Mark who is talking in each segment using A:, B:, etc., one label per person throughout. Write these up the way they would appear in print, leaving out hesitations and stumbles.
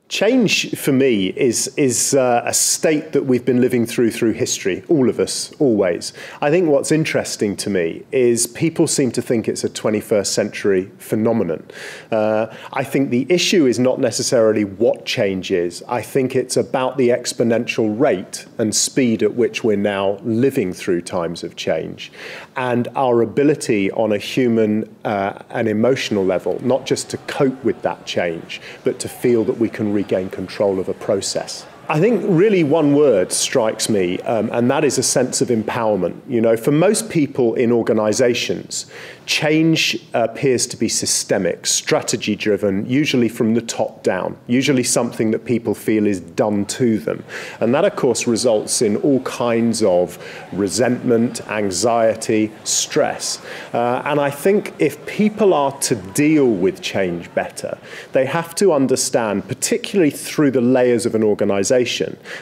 A: Change, for me, is a state that we've been living through history, all of us, always. I think what's interesting to me is people seem to think it's a 21st century phenomenon. I think the issue is not necessarily what change is. I think it's about the exponential rate and speed at which we're now living through times of change, and our ability on a human and emotional level, not just to cope with that change, but to feel that we can regain control of a process. I think really one word strikes me, and that is a sense of empowerment. You know, for most people in organizations, change appears to be systemic, strategy-driven, usually from the top down, usually something that people feel is done to them. And that, of course, results in all kinds of resentment, anxiety, stress. And I think if people are to deal with change better, they have to understand, particularly through the layers of an organization,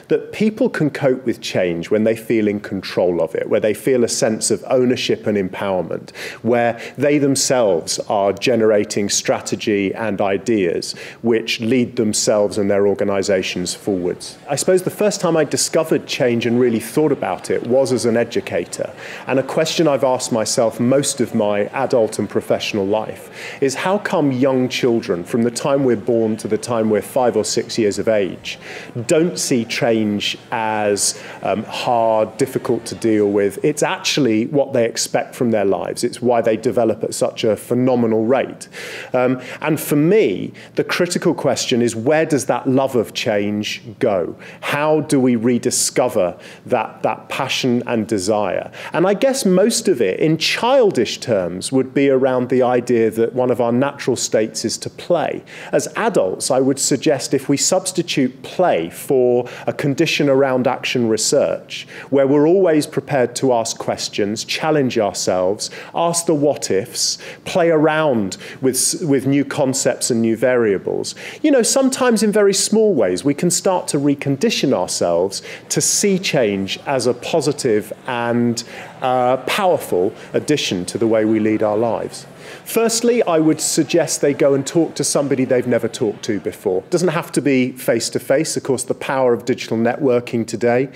A: that people can cope with change when they feel in control of it, where they feel a sense of ownership and empowerment, where they themselves are generating strategy and ideas which lead themselves and their organizations forwards. I suppose the first time I discovered change and really thought about it was as an educator. And a question I've asked myself most of my adult and professional life is, how come young children, from the time we're born to the time we're 5 or 6 years of age, don't see change as hard, difficult to deal with? It's actually what they expect from their lives. It's why they develop at such a phenomenal rate. And for me, the critical question is, where does that love of change go? How do we rediscover that passion and desire? And I guess most of it, in childish terms, would be around the idea that one of our natural states is to play. As adults, I would suggest if we substitute play for a condition around action research, where we're always prepared to ask questions, challenge ourselves, ask the what-ifs, play around with new concepts and new variables. You know, sometimes in very small ways, we can start to recondition ourselves to see change as a positive and powerful addition to the way we lead our lives. Firstly, I would suggest they go and talk to somebody they've never talked to before. It doesn't have to be face-to-face. Of course, the power of digital networking today.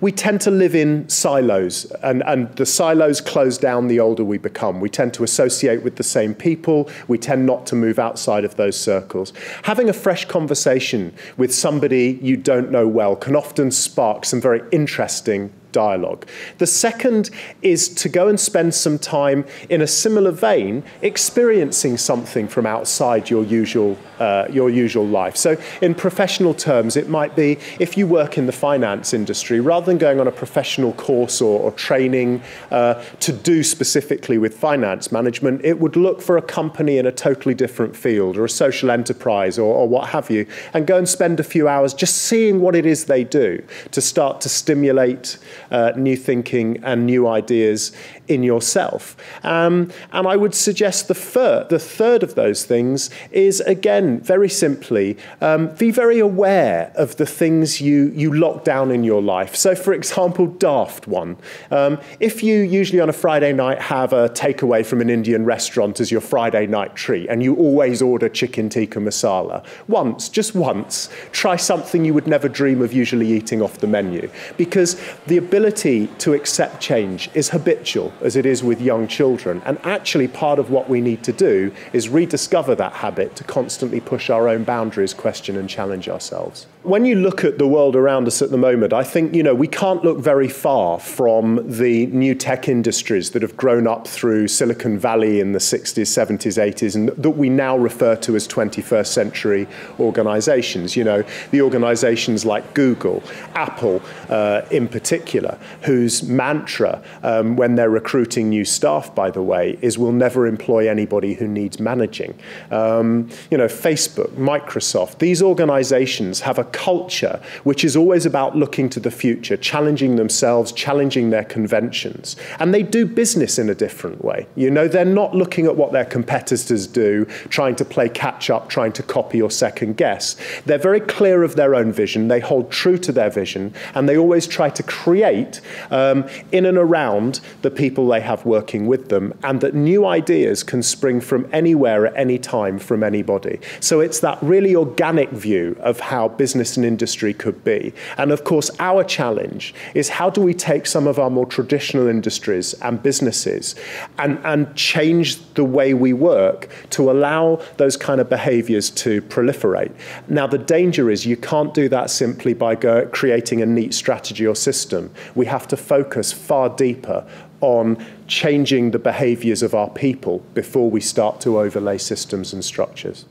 A: We tend to live in silos, and the silos close down the older we become. We tend to associate with the same people. We tend not to move outside of those circles. Having a fresh conversation with somebody you don't know well can often spark some very interesting dialogue. The second is to go and spend some time in a similar vein, experiencing something from outside your usual life. So in professional terms, it might be, if you work in the finance industry, rather than going on a professional course or training to do specifically with finance management, it would look for a company in a totally different field, or a social enterprise, or what have you, and go and spend a few hours just seeing what it is they do, to start to stimulate new thinking and new ideas in yourself. And I would suggest the third of those things is, again, very simply, be very aware of the things you lock down in your life. So, for example, daft one. If you usually on a Friday night have a takeaway from an Indian restaurant as your Friday night treat, and you always order chicken tikka masala, just once, try something you would never dream of usually eating off the menu. Because the ability to accept change is habitual, as it is with young children. And actually part of what we need to do is rediscover that habit to constantly push our own boundaries, question and challenge ourselves. When you look at the world around us at the moment, I think, we can't look very far from the new tech industries that have grown up through Silicon Valley in the 60s, 70s, 80s, and that we now refer to as 21st century organizations. The organizations like Google, Apple in particular, whose mantra when they're recruiting new staff, by the way, is we'll never employ anybody who needs managing. Facebook, Microsoft, these organizations have a culture which is always about looking to the future, challenging themselves, challenging their conventions. And they do business in a different way. They're not looking at what their competitors do, trying to play catch up, trying to copy or second guess. They're very clear of their own vision. They hold true to their vision, and they always try to create create in and around the people they have working with them, and that new ideas can spring from anywhere at any time from anybody. So it's that really organic view of how business and industry could be. And of course, our challenge is how do we take some of our more traditional industries and businesses and change the way we work to allow those kind of behaviours to proliferate. Now, the danger is you can't do that simply by creating a neat strategy or system. We have to focus far deeper on changing the behaviours of our people before we start to overlay systems and structures.